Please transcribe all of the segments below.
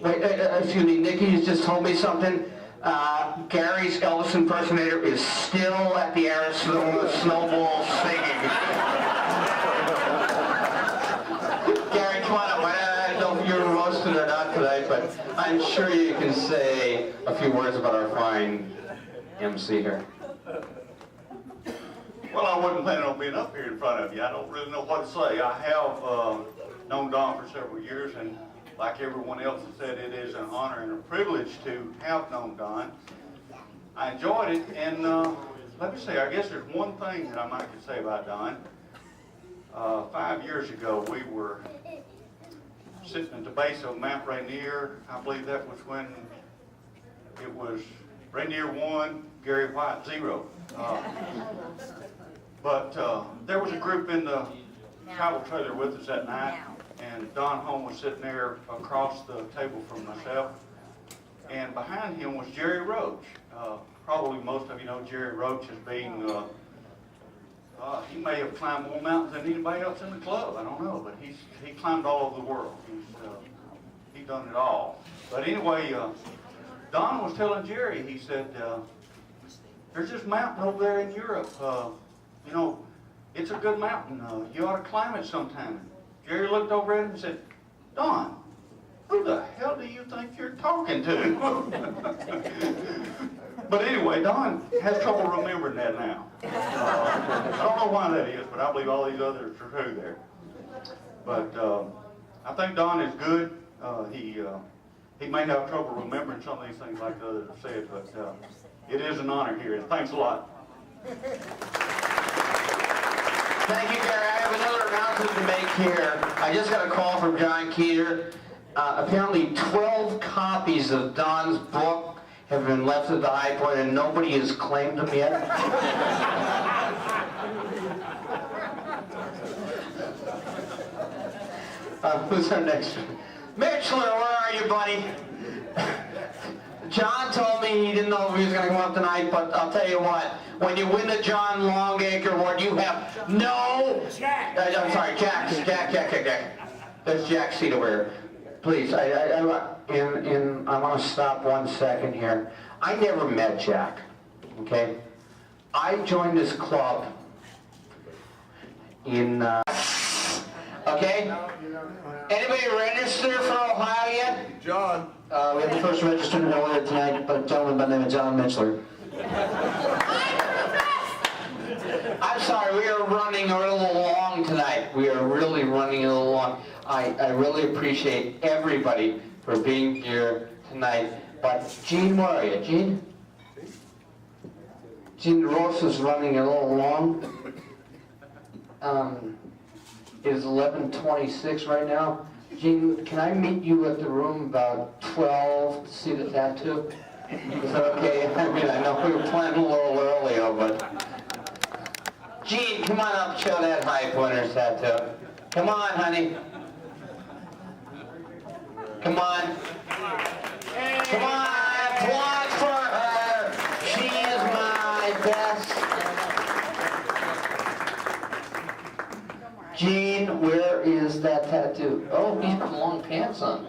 Wait, excuse me, Nikki's just told me something. Gary's Elvis impersonator is still at the Arizona with snowballs singing. Gary, come on up. I don't know if you're roasted or not tonight, but I'm sure you can say a few words about our fine MC here. Well, I wasn't planning on being up here in front of you. I don't really know what to say. I have known Don for several years, and like everyone else has said, it is an honor and a privilege to have known Don. I enjoyed it, and let me say, I guess there's one thing that I might could say about Don. 5 years ago, we were sitting at the base of Mount Rainier. I believe that was when it was Rainier 1, Gary White 0. But there was a group in the travel trailer with us that night, and Don Holmes was sitting there across the table from myself, and behind him was Jerry Roach. Probably most of you know Jerry Roach as being, he may have climbed more mountains than anybody else in the club, I don't know, but he climbed all over the world. He's done it all. But anyway, Don was telling Jerry, he said, there's this mountain over there in Europe, you know, it's a good mountain. You ought to climb it sometime. Jerry looked over at him and said, Don, who the hell do you think you're talking to? But anyway, Don has trouble remembering that now. I don't know why that is, but I believe all these others are true there. But I think Don is good. He may have trouble remembering some of these things like the others have said, but it is an honor here, and thanks a lot. Thank you, Gary. I have another announcement to make here. I just got a call from John Keeter. Apparently 12 copies of Don's book have been left at the Highpoint and nobody has claimed them yet. Who's our next one? Mitchler, where are you, buddy? John told me he didn't know if he was going to come up tonight, but I'll tell you what, when you win the John Longacre Award, you have no... Jack! I'm sorry, Jack. That's Jack Cedarware. Please, I want to stop 1 second here. I never met Jack, okay? I joined this club in... okay? Anybody register for Ohio yet? John. We have the first registered earlier tonight, but a gentleman by the name of John Mitchler. I'm sorry, we are running a little long tonight. We are really running a little long. I really appreciate everybody for being here tonight. But Gene, where are you? Gene? Gene Ross is running a little long. It is 11:26 right now. Gene, can I meet you at the room about 12 to see the tattoo? Is that okay? I mean, I know we were planning a little earlier, but... Gene, come on up, show that Highpointers tattoo. Come on, honey. Come on. Come on, applause for her. She is my best. Gene, where is that tattoo? Oh, he's put long pants on.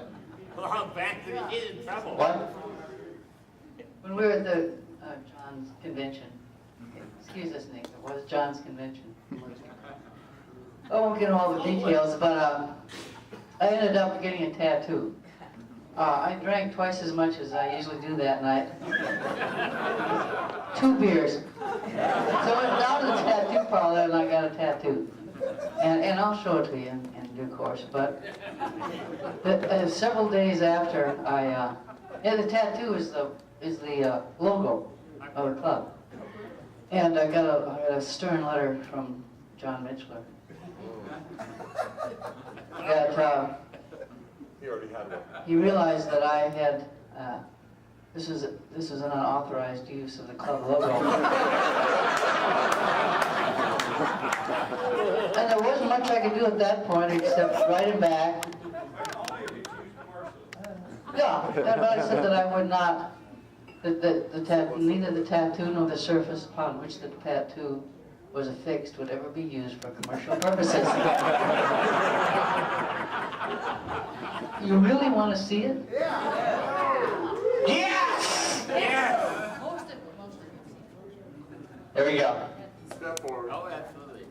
Long pants, you get in trouble. What? When we were at the John's convention, excuse us, Nick, it was John's convention. I won't get into all the details, but I ended up getting a tattoo. I drank twice as much as I usually do that night. 2 beers. So I went down to the tattoo parlor and I got a tattoo. And I'll show it to you in due course. But several days after, the tattoo is the logo of the club. And I got a stern letter from John Mitchler. That He already had one. he realized that I had this is an unauthorized use of the club logo. And there wasn't much I could do at that point except write him back. Yeah, but I said that I would not, neither the tattoo nor the surface upon which the tattoo was affixed would ever be used for commercial purposes. You really want to see it? Yes! Yeah. There we go. Step forward. Oh, absolutely.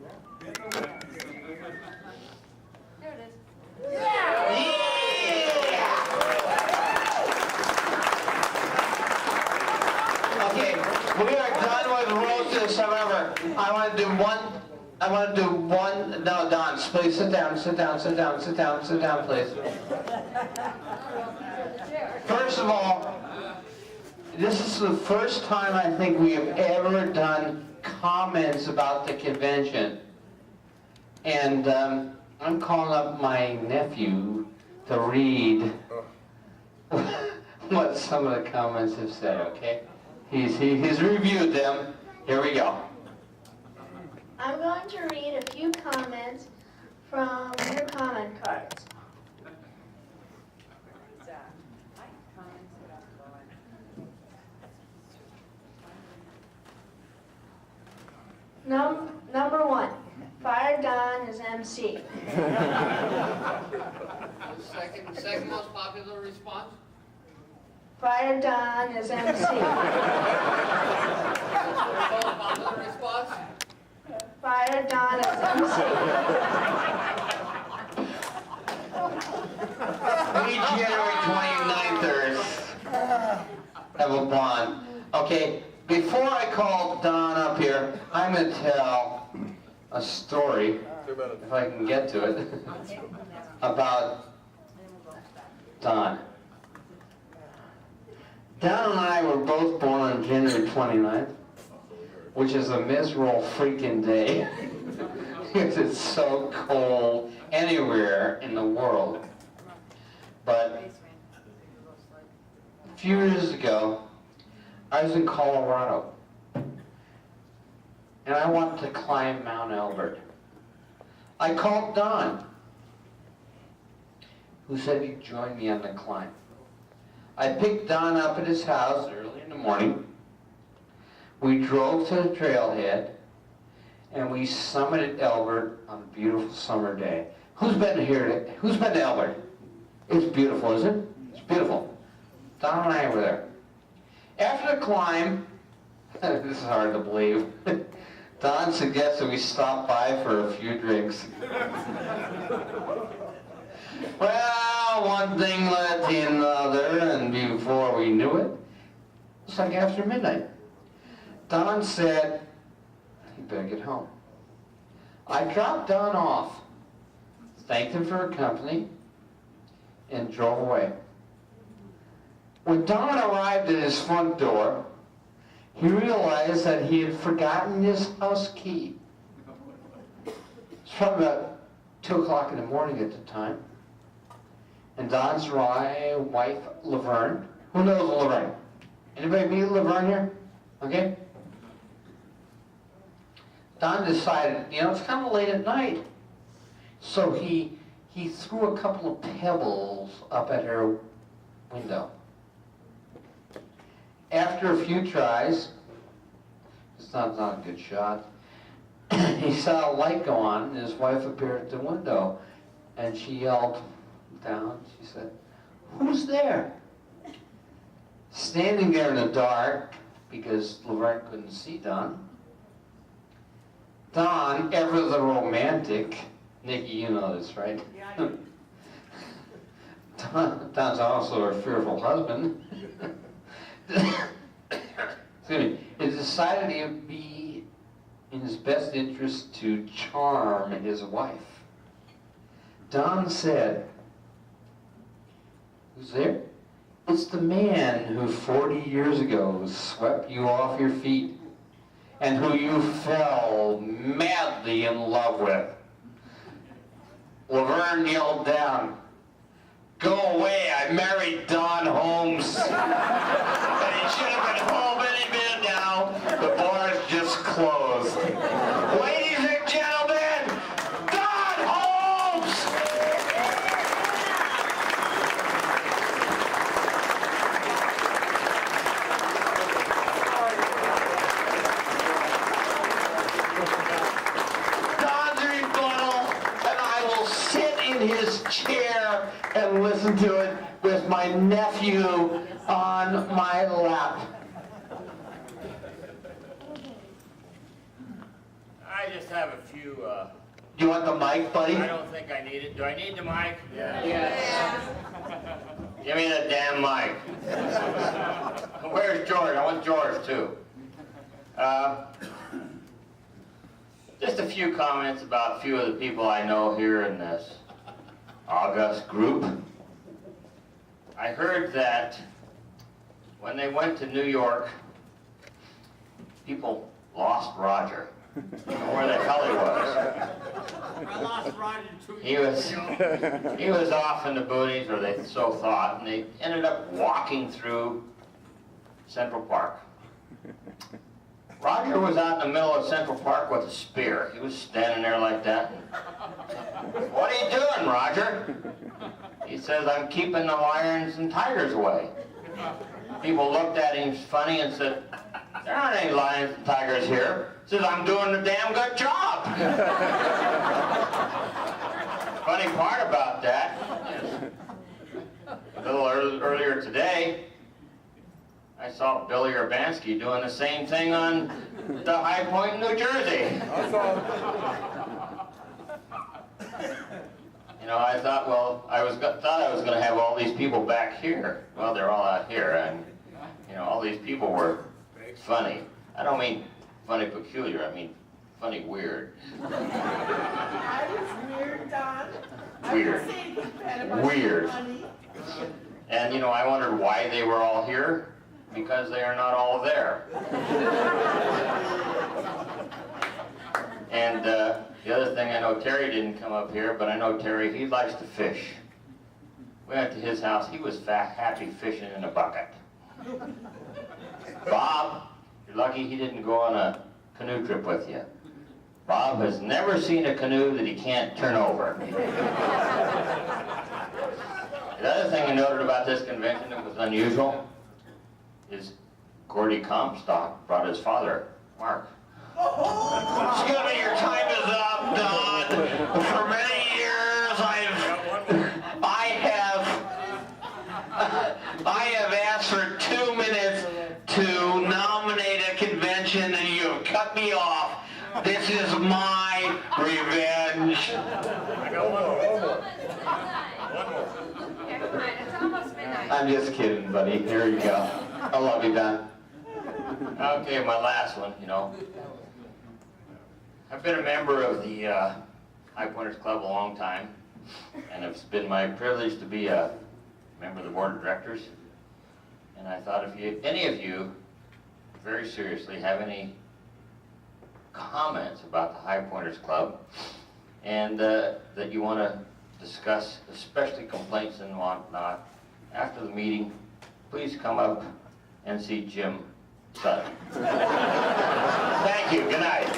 There it is. Okay, we are done with roses, however, I want to do one, no, Don, please sit down, please. First of all, this is the first time I think we have ever done comments about the convention. And I'm calling up my nephew to read what some of the comments have said, okay? He's reviewed them. Here we go. I'm going to read a few comments from your comment cards. Number one, fire Don as MC. Second most popular response? Fire Don as MC. Most popular response? Fire Don as MC. We January 29thers have a bond. Okay, before I call Don up here, I'm going to tell a story, 2 minutes. if I can get to it, about Don. Don and I were both born on January 29th, which is a miserable freaking day because it's so cold anywhere in the world. But a few years ago, I was in Colorado, and I wanted to climb Mount Elbert. I called Don, who said he'd join me on the climb. I picked Don up at his house early in the morning. We drove to the trailhead, and we summited Elbert on a beautiful summer day. Who's been here? Who's been to Elbert? It's beautiful, isn't it? It's beautiful. Don and I were there. After the climb, this is hard to believe, Don suggested we stop by for a few drinks. Well, one thing led to another, and before we knew it, it's like after midnight. Don said, "You better get home." I dropped Don off, thanked him for her company, and drove away. When Don arrived at his front door, he realized that he had forgotten his house key. It's probably about 2 o'clock in the morning at the time. And Don's wife, Laverne, who knows Laverne? Anybody meet Laverne here? Okay? Don decided, it's kind of late at night. So he threw a couple of pebbles up at her window. After a few tries, it's not a good shot, he saw a light go on and his wife appeared at the window. And she yelled down, she said, "Who's there?" Standing there in the dark, because Laverne couldn't see Don, ever the romantic, Nikki, you know this, right? Yeah, I do. Don's also her fearful husband. Excuse me. It decided it would be in his best interest to charm his wife. Don said, "Who's there?" "It's the man who 40 years ago swept you off your feet and who you fell madly in love with." Laverne yelled down, "Go away, I married Don Holmes." And he should have been home any minute now. The bar's just closed. Ladies and gentlemen, Don Holmes! Don's rebuttal, and I will sit in his chair and listen. listen to it with my nephew on my lap. I just have a few, Do you want the mic, buddy? I don't think I need it. Do I need the mic? Yes. Give me the damn mic. Where's George? I want George too. Just a few comments about a few of the people I know here in this august group. I heard that when they went to New York, people lost Roger. Where the hell he was. I lost Roger 2 He years was, ago. he was off in the boonies, or they so thought, and they ended up walking through Central Park. Roger was out in the middle of Central Park with a spear. He was standing there like that. What are you doing, Roger? He says, I'm keeping the lions and tigers away. People looked at him funny and said, there aren't any lions and tigers here. He says, I'm doing a damn good job. Funny part about that is, a little earlier today, I saw Billy Urbanski doing the same thing on the High Point in New Jersey. You know, I thought, well, thought I was going to have all these people back here. Well, they're all out here, and you know, all these people were funny. I don't mean funny peculiar. I mean funny weird. I was weird, Don. Weird. I was saying that about Weird. money. And you know, I wondered why they were all here. Because they are not all there. And the other thing, I know Terry didn't come up here, but I know Terry, he likes to fish. We went to his house, he was happy fishing in a bucket. Bob, you're lucky he didn't go on a canoe trip with you. Bob has never seen a canoe that he can't turn over. The other thing I noted about this convention that was unusual is Gordy Comstock brought his father, Mark. Excuse me, your time is up, Don. For many years, I have asked for 2 minutes to nominate a convention, and you have cut me off. This is my revenge. I got one more. Yeah, come on, it's almost midnight. I'm just kidding, buddy. Here you go. I love you, Don. Okay, my last one, you know. I've been a member of the Highpointers Club a long time, and it's been my privilege to be a member of the board of directors. And I thought if any of you, very seriously, have any comments about the Highpointers Club, and that you want to discuss, especially complaints and whatnot, after the meeting, please come up and see Jim Sutton. Thank you. Good night.